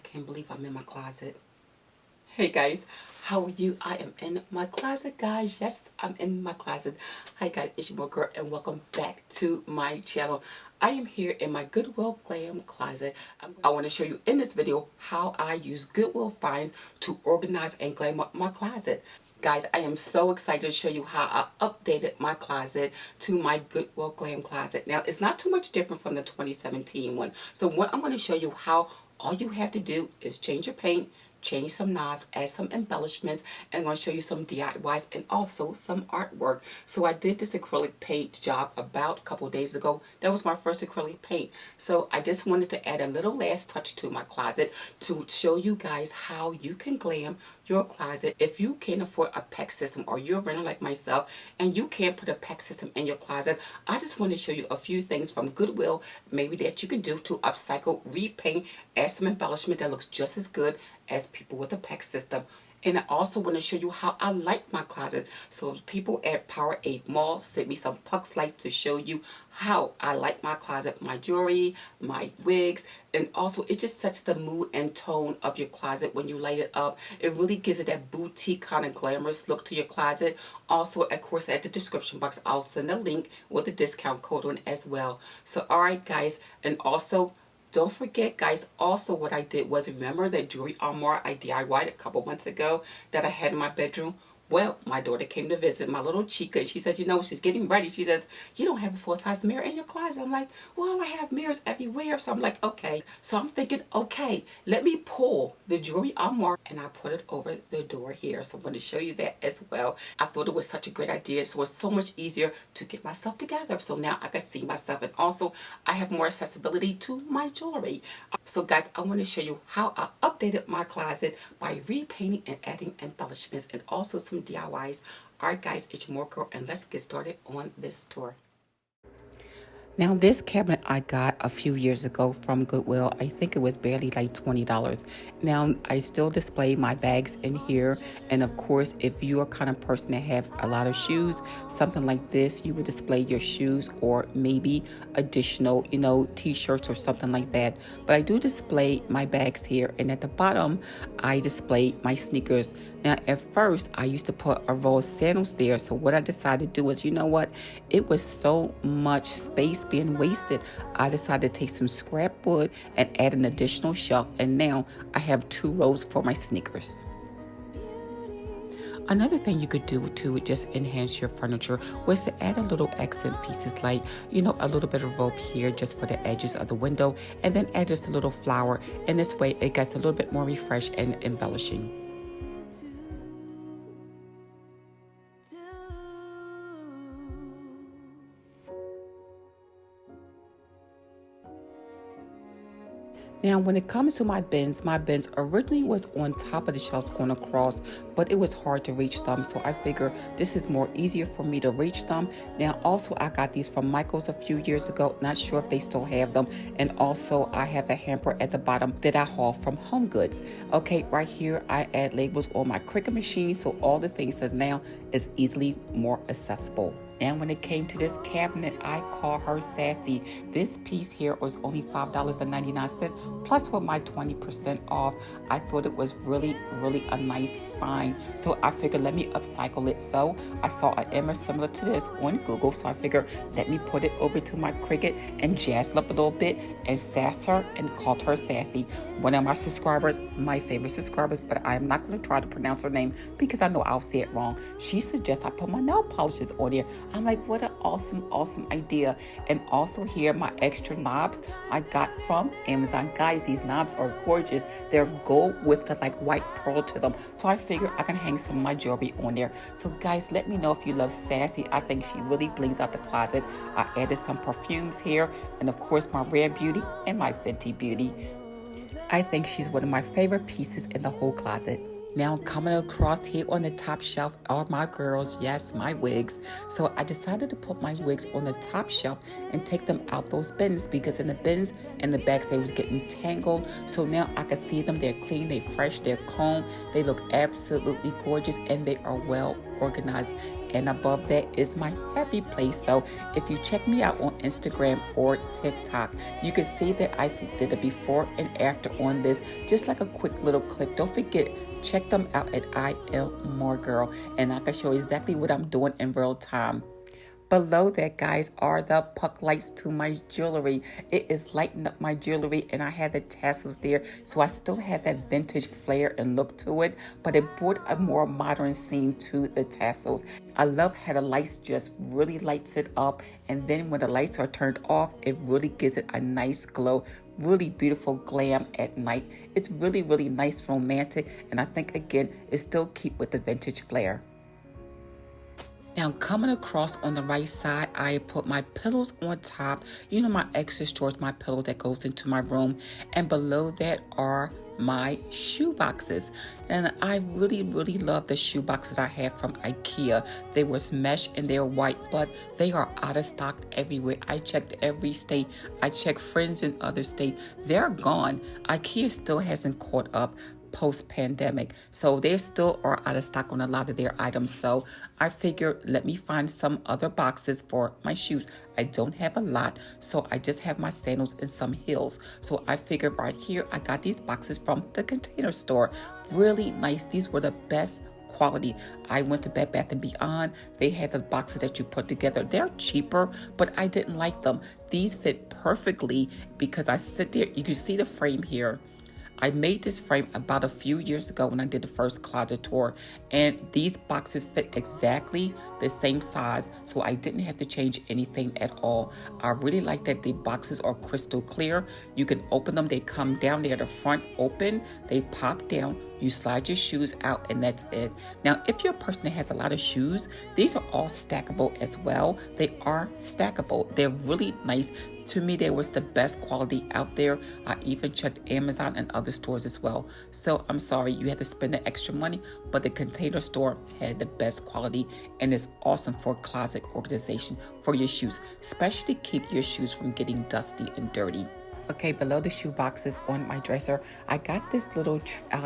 can't believe I'm in my closet. Hey guys, how are you? I am in my closet, guys. Yes, I'm in my closet. Hi guys, it's your girl and welcome back to my channel. I am here in my Goodwill Glam closet. I want to show you in this video how I use Goodwill finds to organize and glam up my closet. Guys, I am so excited to show you how I updated my closet to my Goodwill Glam closet. Now, it's not too much different from the 2017 one. So what I'm going to show you how all you have to do is change your paint, change some knobs, add some embellishments, and I'm going to show you some DIYs and also some artwork. So I did this acrylic paint job about a couple days ago. That was my first acrylic paint. So I just wanted to add a little last touch to my closet to show you guys how you can glam your closet. If you can't afford a PEX system or you're a renter like myself and you can't put a PEX system in your closet, I just want to show you a few things from Goodwill maybe that you can do to upcycle, repaint, add some embellishment that looks just as good as people with a PEX system. And I also want to show you how I like my closet. So people at Power 8 Mall sent me some pucks lights to show you how I like my closet, my jewelry, my wigs, and also it just sets the mood and tone of your closet when you light it up. It really gives it that boutique kind of glamorous look to your closet. Also, of course, at the description box, I'll send a link with a discount code on as well. So, all right, guys, and also don't forget, guys, also what I did was, remember that jewelry armoire I DIY'd a couple months ago that I had in my bedroom? Well, my daughter came to visit, my little chica. She said, you know, she's getting ready. She says, you don't have a full-size mirror in your closet. I'm like, well, I have mirrors everywhere. So I'm like, okay. So I'm thinking, okay, let me pull the jewelry armoire and I put it over the door here. So I'm going to show you that as well. I thought it was such a great idea. So it's so much easier to get myself together. So now I can see myself. And also, I have more accessibility to my jewelry. So guys, I want to show you how I updated my closet by repainting and adding embellishments and also some DIYs. Alright guys, it's your Mooregirl and let's get started on this tour. Now this cabinet I got a few years ago from Goodwill. I think it was barely like $20. Now I still display my bags in here, and of course if you are kind of person that have a lot of shoes, something like this, you would display your shoes or maybe additional, you know, t-shirts or something like that. But I do display my bags here, and at the bottom I display my sneakers. Now at first I used to put a row of sandals there, so what I decided to do was, you know what, it was so much space being wasted, I decided to take some scrap wood and add an additional shelf, and now I have 2 rows for my sneakers. Another thing you could do to just enhance your furniture was to add a little accent pieces, like, you know, a little bit of rope here just for the edges of the window, and then add just a little flower, and this way it gets a little bit more refreshed and embellishing. Now, when it comes to my bins originally was on top of the shelves going across, but it was hard to reach them. So I figure this is more easier for me to reach them. Now, also, I got these from Michael's a few years ago. Not sure if they still have them. And also, I have the hamper at the bottom that I haul from Home Goods. Okay, right here, I add labels on my Cricut machine. So all the things that now is easily more accessible. And when it came to this cabinet, I call her sassy. This piece here was only $5.99, plus with my 20% off. I thought it was really, really a nice find. So I figured, let me upcycle it. So I saw an image similar to this on Google. So I figured, let me put it over to my Cricut and jazz it up a little bit and sass her and called her sassy. One of my subscribers, my favorite subscribers, but I'm not going to try to pronounce her name because I know I'll say it wrong. She suggests I put my nail polishes on there. I'm like, what an awesome, awesome idea. And also here, my extra knobs I got from Amazon. Guys, these knobs are gorgeous. They're gold with the like white pearl to them. So I figure I can hang some of my jewelry on there. So guys, let me know if you love Sassy. I think she really blings out the closet. I added some perfumes here, and of course my Rare Beauty and my Fenty Beauty. I think she's one of my favorite pieces in the whole closet. Now coming across here on the top shelf are my girls, yes, my wigs. So I decided to put my wigs on the top shelf and take them out those bins, because in the bins and the bags they was getting tangled. So now I can see them, they're clean, they're fresh, they're combed, they look absolutely gorgeous, and they are well organized. and above that is my happy place. So if you check me out on Instagram or TikTok, you can see that I did a before and after on this, just like a quick little clip. Don't forget, check them out at I Am Mooregirl, and I can show exactly what I'm doing in real time. Below that, guys, are the puck lights to my jewelry. It is lighting up my jewelry, and I had the tassels there, so I still had that vintage flair and look to it, but it brought a more modern scene to the tassels. I love how the lights just really lights it up, and then when the lights are turned off, it really gives it a nice glow. Really beautiful glam at night. It's really, really nice, romantic, and I think, again, it still keep with the vintage flair. Now, coming across on the right side, I put my pillows on top. You know, my extra storage, my pillow that goes into my room. And below that are my shoe boxes. And I really, really love the shoe boxes I have from IKEA. They was mesh and they're white, but they are out of stock everywhere. I checked every state. I checked friends in other states. They're gone. IKEA still hasn't caught up post-pandemic, so they still are out of stock on a lot of their items. So I figured, let me find some other boxes for my shoes. I don't have a lot, so I just have my sandals and some heels. So I figured right here, I got these boxes from the Container Store. Really nice. These were the best quality. I went to Bed Bath & Beyond. They had the boxes that you put together. They're cheaper, but I didn't like them. These fit perfectly because I sit there. You can see the frame here. I made this frame about a few years ago when I did the first closet tour, and these boxes fit exactly the same size, so I didn't have to change anything at all. I really like that the boxes are crystal clear. You can open them. They come down there, the front open, they pop down. You slide your shoes out, and that's it. Now, if you're a person that has a lot of shoes, these are all stackable as well. They are stackable. They're really nice. To me, they was the best quality out there. I even checked Amazon and other stores as well. So I'm sorry you had to spend the extra money, but the Container Store had the best quality, and it's awesome for closet organization for your shoes, especially keep your shoes from getting dusty and dirty. Okay, below the shoe boxes on my dresser, I got this little,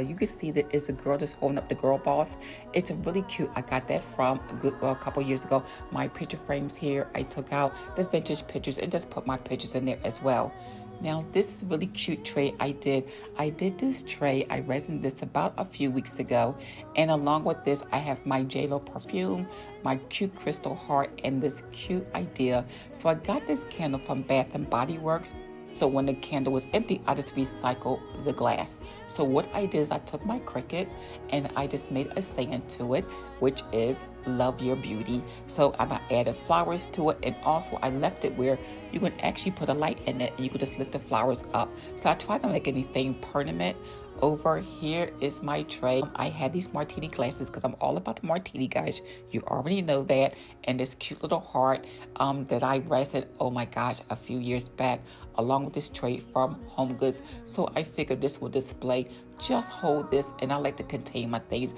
you can see that it's a girl that's holding up the girl boss. It's really cute. I got that from a couple years ago. My picture frames here, I took out the vintage pictures and just put my pictures in there as well. Now, this is a really cute tray I did. I did this tray, I resined this about a few weeks ago. And along with this, I have my JLo perfume, my cute crystal heart, and this cute idea. So I got this candle from Bath and Body Works. So when the candle was empty, I just recycled the glass. So what I did is I took my Cricut and I just made a saying to it, which is love your beauty. So I added flowers to it, and also I left it where you can actually put a light in it and you can just lift the flowers up. So I tried to make anything permanent. Over here is my tray. I had these martini glasses because I'm all about the martini, guys. You already know that. And this cute little heart that I resin, oh my gosh, a few years back, along with this tray from Home Goods. So I figured this will display. Just hold this, and I like to contain my things.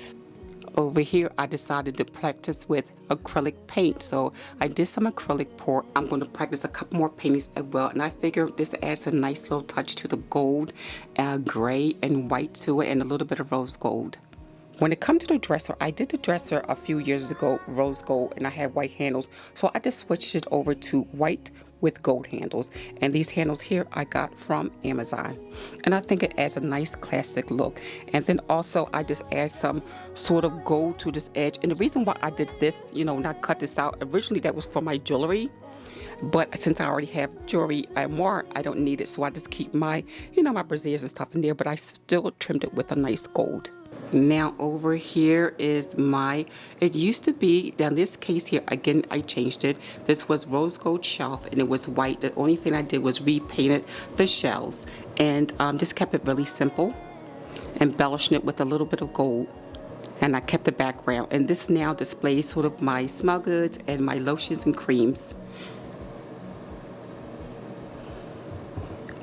Over here, I decided to practice with acrylic paint. So I did some acrylic pour. I'm going to practice a couple more paintings as well. And I figured this adds a nice little touch to the gold, gray and white to it, and a little bit of rose gold. When it comes to the dresser, I did the dresser a few years ago, rose gold, and I had white handles. So I just switched it over to white with gold handles. And these handles here I got from Amazon. And I think it adds a nice classic look. And then also I just add some sort of gold to this edge. And the reason why I did this, not cut this out, originally that was for my jewelry. But since I already have jewelry more, I don't need it. So I just keep my, my brassieres and stuff in there, but I still trimmed it with a nice gold. Now over here is it used to be, now this case here, again, I changed it. This was rose gold shelf and it was white. The only thing I did was repainted the shells and just kept it really simple, embellishing it with a little bit of gold. And I kept the background. And this now displays sort of my smell goods and my lotions and creams.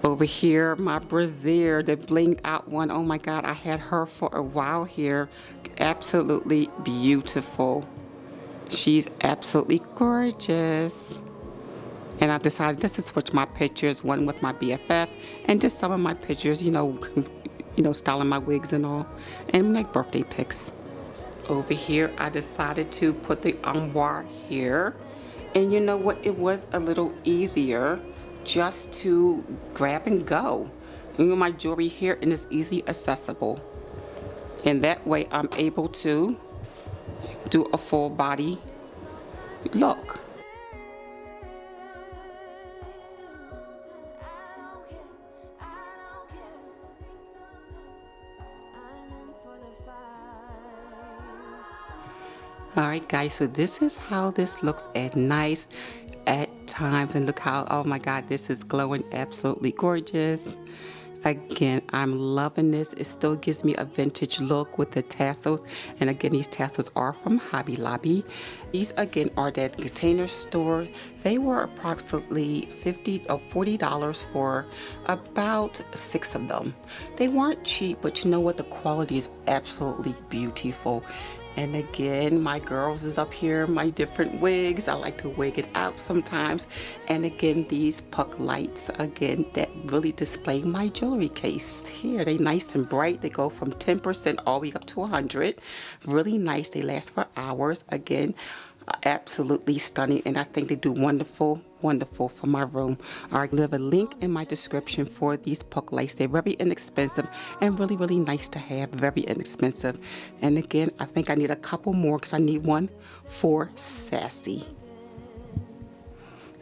Over here, my brassiere, the blinged out one. Oh my God, I had her for a while here. Absolutely beautiful. She's absolutely gorgeous. And I decided just to switch my pictures, one with my BFF, and just some of my pictures, styling my wigs and all, and like birthday pics. Over here, I decided to put the armoire here. And you know what? It was a little easier just to grab and go. You know, my jewelry here, and it's easy accessible. And that way I'm able to do a full body look. Alright guys, so this is how this looks at night at times, and look how, oh my god, this is glowing absolutely gorgeous. Again, I'm loving this. It still gives me a vintage look with the tassels, and again, these tassels are from Hobby Lobby. These again are that Container Store. They were approximately $50 or $40 for about 6 of them. They weren't cheap, but you know what, the quality is absolutely beautiful. And again, my girls is up here, my different wigs. I like to wig it out sometimes. And again, these puck lights, again, that really display my jewelry case. Here, they nice and bright. They go from 10% all the way up to 100. Really nice. They last for hours. Again, absolutely stunning, and I think they do wonderful for my room. I'll leave a link in my description for these puck lights. They're very inexpensive and really nice to have. Very inexpensive. And again, I think I need a couple more because I need one for Sassy.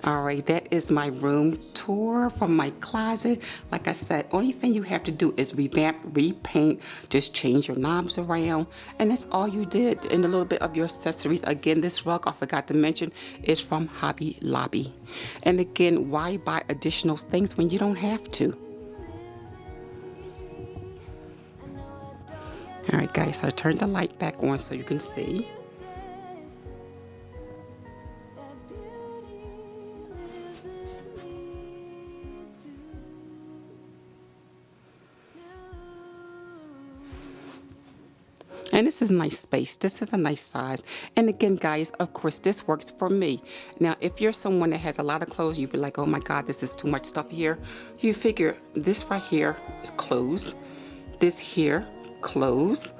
Alright, that is my room tour from my closet. Like I said, only thing you have to do is revamp, repaint, just change your knobs around, and that's all you did. And a little bit of your accessories. Again, this rug, I forgot to mention, is from Hobby Lobby. And again, why buy additional things when you don't have to? Alright guys, so I turned the light back on so you can see. And this is a nice space. This is a nice size. And again, guys, of course, this works for me. Now, if you're someone that has a lot of clothes, you'd be like, oh my God, this is too much stuff here. You figure this right here is clothes. This here, clothes.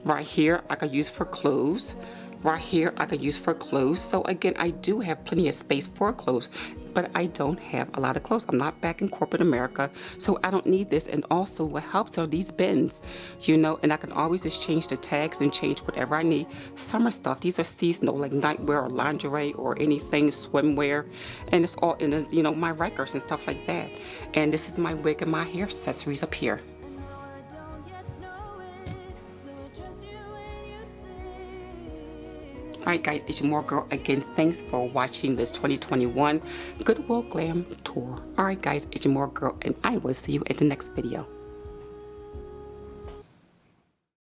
Right here, I could use for clothes. Right here, I could use for clothes. So again, I do have plenty of space for clothes, but I don't have a lot of clothes. I'm not back in corporate America, so I don't need this. And also what helps are these bins, you know, and I can always just change the tags and change whatever I need. Summer stuff, these are seasonal, like nightwear or lingerie or anything, swimwear, and it's all in the, you know, my records and stuff like that. And this is my wig and my hair accessories up here. Alright guys, it's your Mooregirl again. Thanks for watching this 2021 Goodwill Glam tour. Alright guys, it's your Mooregirl, and I will see you at the next video.